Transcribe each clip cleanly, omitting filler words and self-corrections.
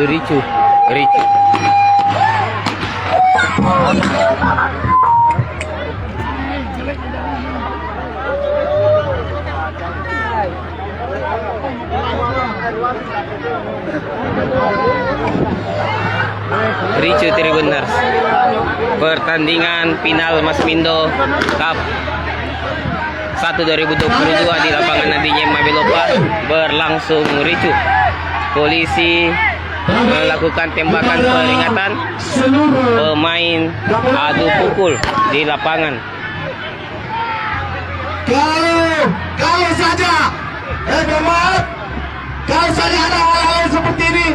Ricu. Ricu. Ricu Tribuners, pertandingan final Masmindo Cup 1 2022 di lapangan Nadinya Mabelopa berlangsung ricu. Polisi melakukan tembakan peringatan, pemain adu pukul di lapangan. Kalau saja kalau saja ada hal-hal seperti ini,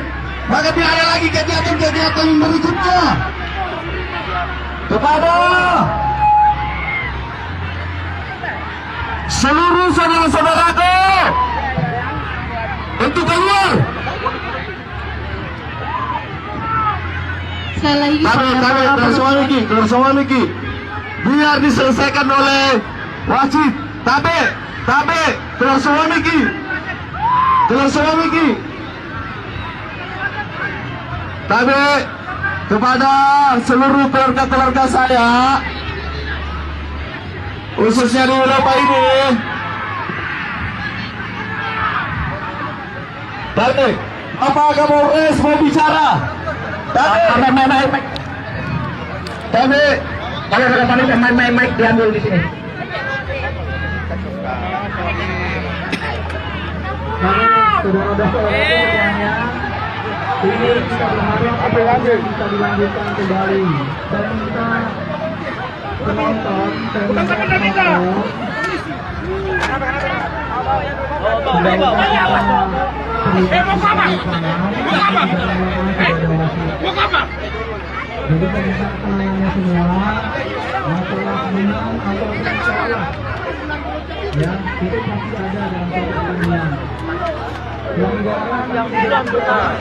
maka tidak ada lagi kegiatan-kegiatan berikutnya. Kepada seluruh saudara-saudaraku untuk keluar. Keluar semua lagi. Biar diselesaikan oleh wasit. Tabe, keluar semua lagi. Tabe, kepada seluruh keluarga saya, khususnya di Eropa ini. Tabe, apa kamu mau bicara? Tabe, kalau ada pemain mic diambil di sini. Ini kita berharap bisa dilanjutkan kembali. Saya minta penonton jadi penontonnya semua masalah menang atau kalah ya itu pasti ada dalam pertandingan. Yang tidak benar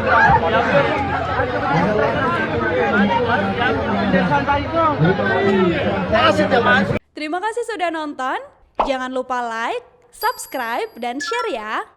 Terima kasih sudah nonton. Jangan lupa like, subscribe, dan share ya.